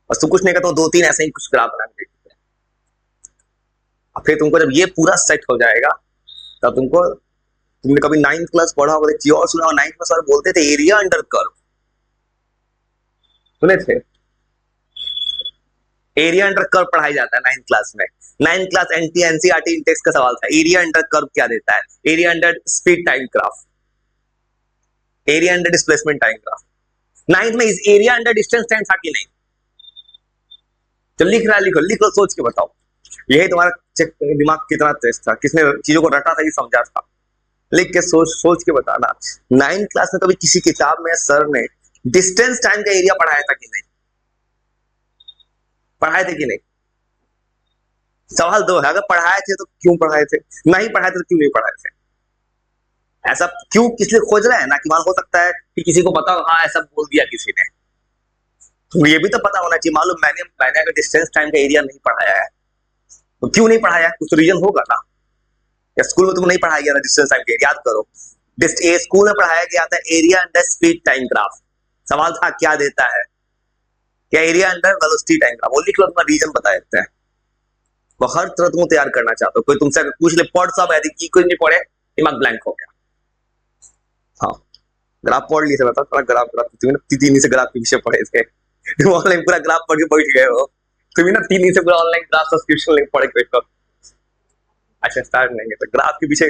बस तुम कुछ नहीं करता, 2-3 ऐसे ही कुछ ग्राफ बना के देखते हैं, फिर तुमको जब ये पूरा सेट हो जाएगा तब तुमने कभी 9th क्लास पढ़ा होगा, एक चीज और सुना होगा, 9th क्लास वाले बोलते थे एरिया अंडर कर्व, सुने थे एरिया अंडर कर्व पढ़ाई जाता है 9th क्लास में। 9th क्लास एनसीईआरटी इंटेक्स का सवाल था, एरिया अंडर कर्व क्या देता है, area under speed time graph, area under displacement time graph. 9th में इस एरिया अंडर डिस्टेंस टाइम था कि नहीं, तो लिख रहा है लिखो, लिखो सोच के बताओ, यही तुम्हारा चेक दिमाग कितना तेज था, किसने चीजों को रटा था ये समझा था, लिख के सोच के बताना। 9th क्लास में कभी किसी किताब में सर ने डिस्टेंस टाइम का एरिया पढ़ाया था कि नहीं, पढ़ाए थे कि नहीं, सवाल दो है, अगर पढ़ाए थे तो क्यों पढ़ाए थे, नहीं पढ़ाए थे तो क्यों नहीं पढ़ाए थे, ऐसा क्यों किस लिए खोज रहे हैं ना, कि मान हो सकता है कि किसी को पता हाँ ऐसा बोल दिया किसी ने, तो ये भी तो पता होना चाहिए। मालूम मैंने अगर डिस्टेंस टाइम का एरिया नहीं पढ़ाया है तो क्यों नहीं पढ़ाया, कुछ रीजन होगा ना, या स्कूल में तुम नहीं पढ़ाया गया ना डिस्टेंस टाइम का, याद करो स्कूल में पढ़ाया गया था area under speed time graph. सवाल था क्या देता है, क्या area under velocity time graph. वो लिख लो, तुम्हारा रीजन बता देते हैं। वो हर तरह तुम तैयार करना चाहते हो, कोई तुमसे अगर पूछ ले पढ़ सब है की कोई नहीं पढ़े, दिमाग ब्लैंक हो गया। हाँ, ग्राफ पढ़ लिए थे, बता थोड़ा ग्राफ ग्राफ तीन से ग्राफ के पीछे पढ़े थे। तुम ऑनलाइन पूरा ग्राफ पढ़ के बैठ गए हो, तुम ना 3 दिन से पूरा ऑनलाइन ग्राफ सब्सक्रिप्शन लेके पढ़ के बैठो। अच्छा स्टार्ट नहीं तो ग्राफ के पीछे,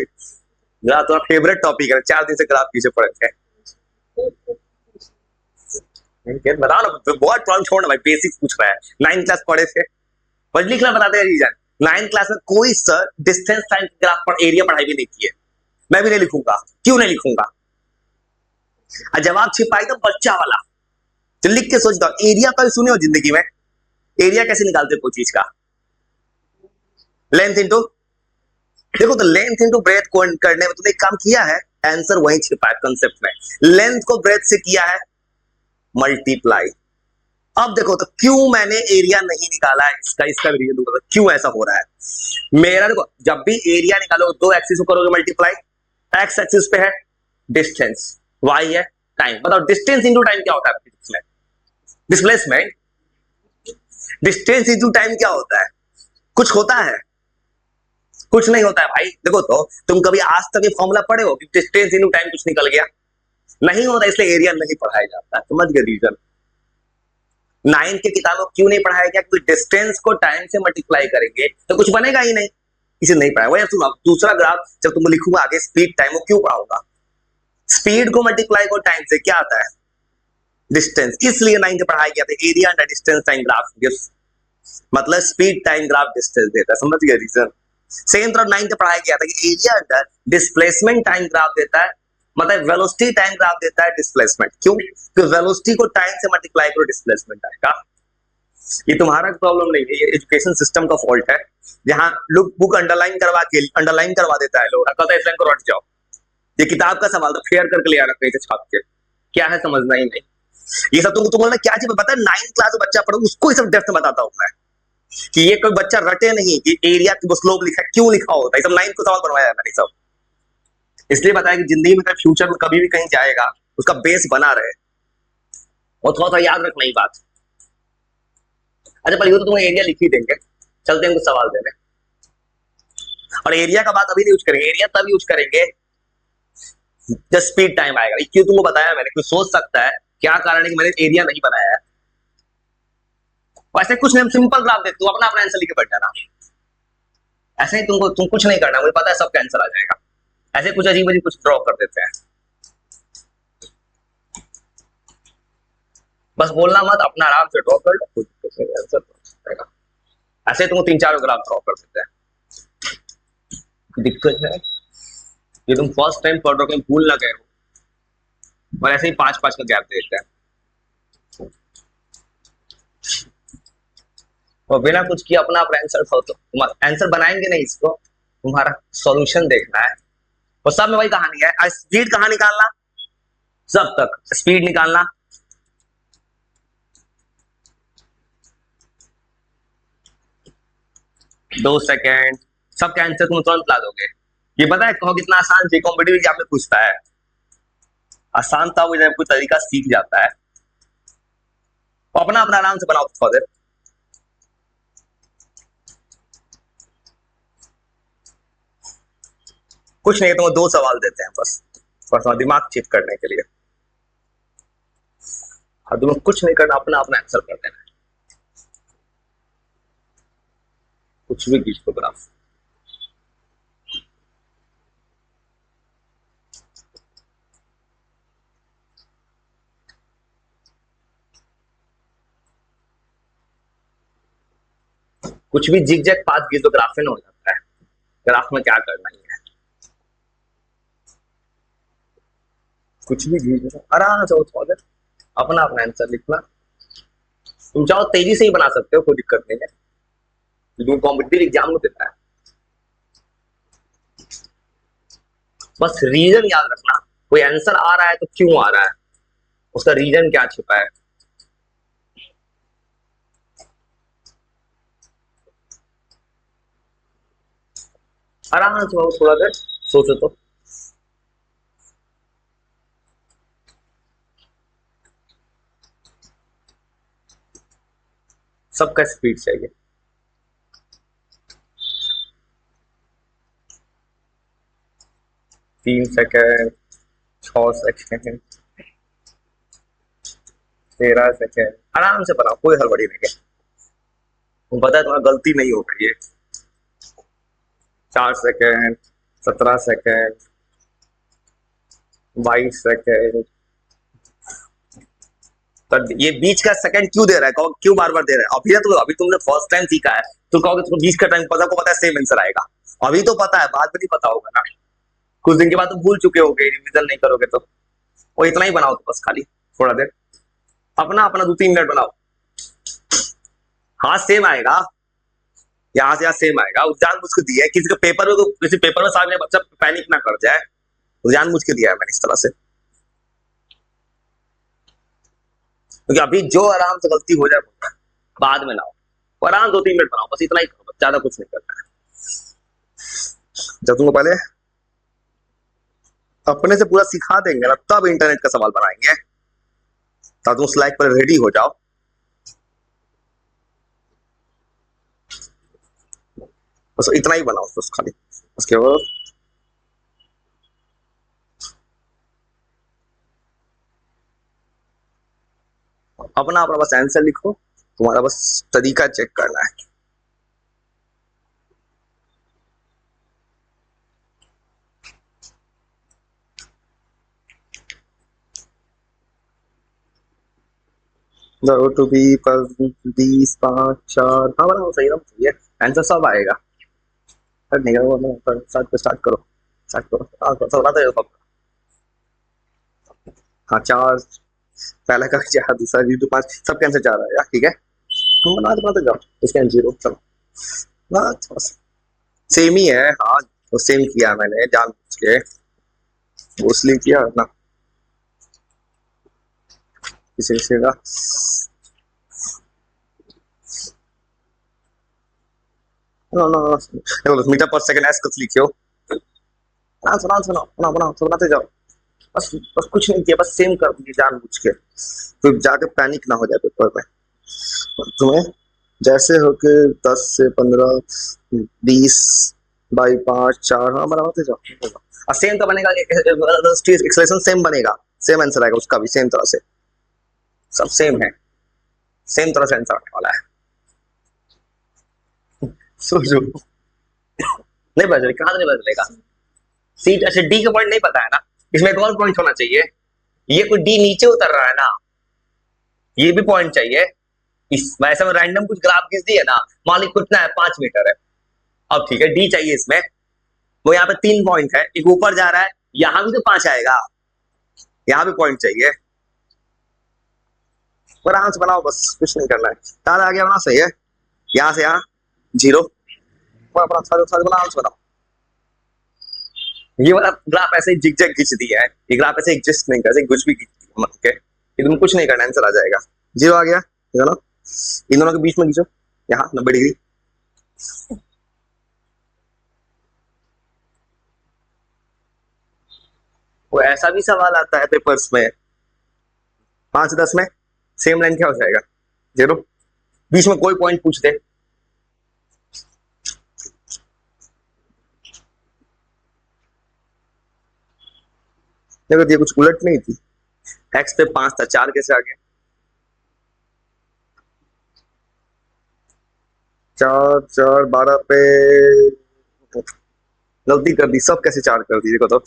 ग्राफ तुम्हारा फेवरेट टॉपिक है, 4 दिन से ग्राफ पीछे पड़े थे। बताओ ना, तो बहुत प्रॉब्लम छोड़ना भाई, बेसिक्स पूछ रहा है। 9th क्लास पढ़े थे, पढ़ लिखना बताते हैं रीजन। 9th क्लास में कोई सर डिस्टेंस टाइम ग्राफ पर एरिया पढ़ाई भी नहीं की है, मैं भी नहीं लिखूंगा। क्यों नहीं लिखूंगा? जवाब छिपा एकदम बच्चा वाला, तो लिख के सोचता हूं। एरिया का सुने हो जिंदगी में? एरिया कैसे निकालते कोई चीज का? लेंथ इंटू, देखो तो लेंथ इंटू ब्रेथ को करने में तुमने एक काम किया है, आंसर वहीं छिपा है कंसेप्ट में। लेंथ को ब्रेथ से किया है मल्टीप्लाई। अब देखो तो क्यों मैंने एरिया नहीं निकाला है, इसका भी रीजन दूंगा क्यों ऐसा हो रहा है। मेरा देखो, जब भी एरिया निकालो 2 एक्सिस को करोगे मल्टीप्लाई, एक्स एक्सिस पे है डिस्टेंस, वाई है टाइम। बताओ डिस्टेंस इंटू टाइम क्या होता है फिजिक्स में? डिस्प्लेसमेंट। डिस्टेंस इंटू टाइम क्या होता है? कुछ होता है? कुछ नहीं होता है भाई। देखो तो तुम कभी आज तक ये फॉर्मूला पढ़े हो कि डिस्टेंस इंटू टाइम कुछ निकल गया? नहीं होता, इसलिए एरिया नहीं पढ़ाया जाता। समझ गए रीजन? 9th की किताबों क्यों नहीं पढ़ाया गया? क्योंकि डिस्टेंस को टाइम से मल्टीप्लाई करेंगे तो कुछ बनेगा ही नहीं, इसे नहीं पढ़ाया। वही सुनो, दूसरा ग्राफ जब तुम लिखूंगा आगे स्पीड टाइम, वो क्यों पढ़ाऊंगा? स्पीड को मल्टीप्लाई को टाइम से क्या आता है? डिस्टेंस। इसलिए 9th में पढ़ाया गया था area under distance time graph gives, मतलब स्पीड टाइम ग्राफ डिस्टेंस देता है। समझ गए रीजन? सेम तरह 9th में पढ़ाया गया था कि area under displacement time graph देता है, मतलब वेलोसिटी टाइम ग्राफ देता है डिस्प्लेसमेंट। क्यों? क्योंकि वेलोसिटी को टाइम से मल्टीप्लाई करो डिस्प्लेसमेंट आएगा। ये तुम्हारा प्रॉब्लम नहीं है, ये एजुकेशन सिस्टम का फॉल्ट है, जहां लोग बुक अंडरलाइन करवा देता है लोग, कहता है इस लाइन को रट जाओ। ये किताब का सवाल तो फेयर करके ले आना कहीं से छाप के, क्या है समझना ही नहीं। ये सब तुमको क्या चीज पता है? 9th क्लास में बच्चा पढ़ो उसको ये सब डेप्थ में बताता हूं मैं, कि ये कोई बच्चा रटे नहीं कि एरिया की वो स्लोप लिखा क्यों लिखा होता है। सब 9th को सवाल बनवाया है मैंने सब, इसलिए बताया कि जिंदगी में फ्यूचर में कभी भी कहीं जाएगा उसका बेस बना रहे, और थोड़ा सा याद रखना ही बात। अच्छा पर ये तो तुम्हें एरिया लिख ही देंगे, चलते हैं कुछ सवाल देने। और एरिया का बात अभी नहीं यूज करेंगे, एरिया तब यूज करेंगे जब स्पीड टाइम आएगा। क्यों तुमको बताया मैंने, कोई सोच सकता है क्या कारण है कि मैंने एरिया नहीं बनाया है। वैसे कुछ नहीं, हम सिंपल ग्राफ देते, तू अपना अपना आंसर लिखे बैठ जाना। ऐसे ही तुम कुछ नहीं करना, मुझे पता है सबका आंसर आ जाएगा। ऐसे कुछ अजीब अजीब कुछ ड्रॉ कर देते हैं, बस बोलना मत, अपना आराम से ड्रॉ कर लो, कुछ आंसर आएगा। ऐसे तुम 3-4 ग्राफ ड्रॉ कर देते हैं, दिक्कत है ये तुम फर्स्ट टाइम पढ़ रहे हो, भूल ना गए हो, और ऐसे ही 5-5 का गैप देते हैं, और बिना कुछ किया अपना अपना आंसर तो तुम आंसर बनाएंगे नहीं, इसको तुम्हारा सॉल्यूशन देखना है। और सब में वही कहानी है, स्पीड कहाँ निकालना, सब तक स्पीड निकालना, दो सेकेंड, सबका आंसर तुम तुरंत ला दोगे। ये पता है कहो कितना आसान है, कॉम्पिटिटिव एग्जाम में पूछता है, आसान था वो, जब कोई तरीका सीख जाता है। तो अपना अपना आराम से बनाओ थोड़ा देर। कुछ नहीं, तो 2 सवाल देते हैं बस, थोड़ा दिमाग चेक करने के लिए। हाँ, तुम्हें कुछ नहीं करना, अपना अपना आंसर कर देना है, कुछ भी खींच लो ग्राफ। कुछ भी जिग जैग पाथ खींच दो, ग्राफ में हो जाता है। ग्राफ में क्या करना ही है, कुछ भी खींच दो आराम से, थोड़ा देर अपना अपना आंसर लिखना। तुम चाहो तेजी से ही बना सकते हो, कोई दिक्कत नहीं है, तुम कॉम्पिटिटिव एग्जाम में देता है। बस रीजन याद रखना, कोई आंसर आ रहा है तो क्यों आ रहा है, उसका रीजन क्या छिपा है। आराम से थोड़ा देर सोचो तो। सबका स्पीड चाहिए। 3 सेकेंड, 6 सेकेंड, 13 सेकेंड, आराम से बनाओ, कोई हड़बड़ी नहीं है। पता है तुम्हारा गलती नहीं हो रही है। 4 सेकेंड, 17 सेकेंड, 22 सेकेंड। तो ये बीच का सेकंड क्यों दे रहा है, क्यों बार बार दे रहा है? अभी तुमने फर्स्ट टाइम सीखा है तो कहोगे तुमको बीच का टाइम पता, को पता है सेम आंसर आएगा। अभी तो पता है, बाद में नहीं पता होगा ना। कुछ दिन के बाद तो भूल चुके होगे, रिविजन नहीं करोगे तो। और इतना ही बनाओ तो बस, खाली थोड़ा देर अपना अपना 2-3 मिनट बनाओ। हाँ सेम आएगा, यहाँ से यहाँ सेम आएगा। जान मुझको दिया है किसी का पेपर में, किसी पेपर में सामने बच्चा पैनिक ना कर जाए, जान मुझ के दिया है मैंने इस तरह से। क्योंकि अभी जो आराम से गलती हो जाए बाद में ना हो, और आराम 2-3 मिनट बनाओ, बस इतना ही करो, ज्यादा कुछ नहीं करना है। जब तुमको पहले अपने से पूरा सिखा देंगे ना, तब इंटरनेट का सवाल बनाएंगे। तब तुम स्लाइड पर रेडी हो जाओ। बस इतना ही बनाओ बस, खाली उसके बाद अपना अपना बस आंसर लिखो। तुम्हारा बस तरीका चेक करना है। टू बी पर 20, 5, 4, हाँ बनाओ, सही ना, सही है। आंसर सब आएगा। नहीं स्टार्ट करो, स्टार्ट करो। सब बनाते हो सब। हाँ 4, पहला का 4, दूसरा 2, 5, सब कैंसर 4 आएगा, ठीक है। हम बनाते जाओ, इसके 0 चलो। बस सेम ही है, हाँ तो सेम किया मैंने जान बुझ के, इसलिए किया ना किसी का। नो नो नो, मीटर पर सेकंड एस कुछ लिखियो। सुना सुना बना सुनाते जाओ। बस बस कुछ नहीं किया, बस सेम कर दिए जान बुझ के, तो जाके पैनिक ना हो जाए पेपर में। तुम्हें जैसे हो के 10 से 15, 20, बाई 5, 4, हाँ बनाते जाओ। और सेम तो बनेगा, एक्सप्रेशन सेम बनेगा, सेम आंसर आएगा उसका भी सेम तरह से। सब सेम है, सेम तरह से आंसर आने वाला है। सोचो, नहीं बदले, कहाँ से नहीं बदलेगा? सीट, अच्छा डी का पॉइंट नहीं पता है ना, इसमें एक और पॉइंट होना चाहिए। ये कोई डी नीचे उतर रहा है ना, ये भी पॉइंट चाहिए। इस वैसे में रैंडम कुछ ग्राफ खींच दिए ना, मान ली कितना है, 5 मीटर है। अब ठीक है, डी चाहिए इसमें। वो यहाँ पे 3 पॉइंट है, एक ऊपर जा रहा है, यहाँ भी तो 5 आएगा, यहाँ भी पॉइंट चाहिए। और आराम से बनाओ, बस कुछ नहीं करना है। याद आ गया, बना सही है। यहाँ से यहाँ 0, अपना बना, आराम से बनाओ। ये वाला ग्राफ ऐसे ही जिग जैग खींच दिया है, ये ग्राफ ऐसे एग्जिस्ट नहीं करते, कुछ भी खींच के तुम कुछ नहीं करना, आंसर आ जाएगा। 0 आ गया, है ना। इन दोनों के बीच में खींचो, यहाँ 90 डिग्री। वो ऐसा भी सवाल आता है पेपर्स में, 5 से 10 में सेम लाइन क्या हो जाएगा, 0। बीच में कोई पॉइंट पूछ दे, देखो ये कुछ उलट नहीं थी, एक्स पे 5 था, 4 कैसे आ गया? 4, 4, 12 पे गलती कर दी, सब कैसे 4 कर दी, देखो तो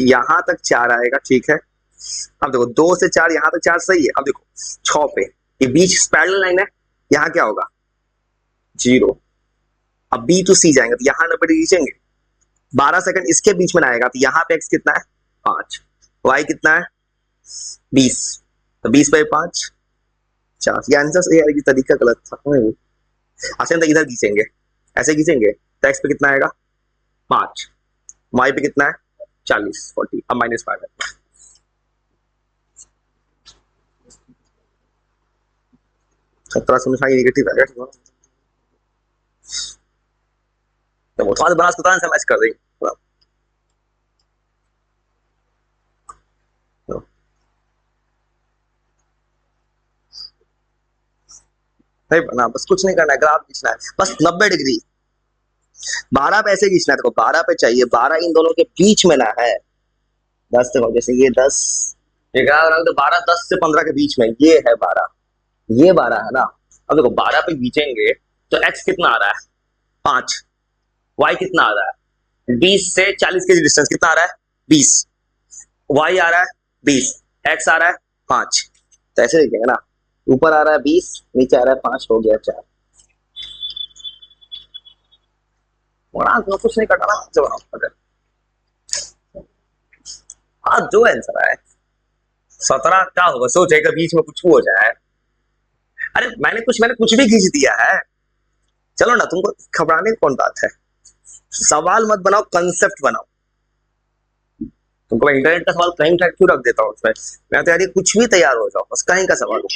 यहाँ तक 4 आएगा, ठीक है। अब देखो 2 से 4, यहाँ तक 4 सही है। अब देखो 6 पे ये बीच पैरेलल लाइन है, यहाँ क्या होगा, 0। अब बी टू सी जाएंगे तो यहाँ 90 डिग्री खींचेंगे, 12 सेकंड इसके बीच में आएगा, तो यहाँ पे एक्स कितना है, 5, वाई कितना है, 20, तो 20/5, 4। ये आंसर, यार ये तरीका गलत था। अच्छा तो इधर खींचेंगे, ऐसे खींचेंगे तो एक्स पे कितना आएगा, 5, वाई पे कितना है, 40, 40, अब -5 है। 17 से नेगेटिव है, तो वो थोड़ा बना उसको से मैच कर रही सही बना, बस कुछ नहीं करना है, ग्राफ खींचना है बस 90 डिग्री। 12 पे ऐसे खींचना है, देखो 12 पे चाहिए, 12 इन दोनों के बीच में ना है। 10 देखो, जैसे ये 10, ये क्या हो रहा है, तो 12 10 से 15 के बीच में, ये है 12, ये 12 है ना। अब देखो 12 पे खींचेंगे तो x कितना आ रहा है 5, y कितना आ रहा है 20 से 40 के डिस्टेंस कितना आ रहा है 20, y आ रहा है 20, x आ रहा है 5। तो ऐसे लिखेंगे ना, ऊपर आ रहा है 20, नीचे आ रहा है 5, हो गया 4। कुछ नहीं करना ना, जो हाँ जो आंसर है 17 क्या होगा, सोचेगा बीच में कुछ हो जाए। अरे मैंने कुछ भी खींच दिया है। चलो ना, तुमको घबराने की कौन बात है, सवाल मत बनाओ, कंसेप्ट बनाओ। तुमको मैं इंटरनेट का सवाल कहीं क्यों रख देता हूँ उसमें, मैं तो यार कुछ भी तैयार हो जाओ, बस कहीं का सवाल हो,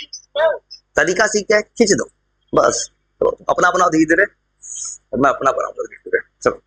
तरीका सीख के खींच दो बस। तो अपना अपना धीरे धीरे, मैं अपना बनाऊंगा धीरे धीरे। चलो।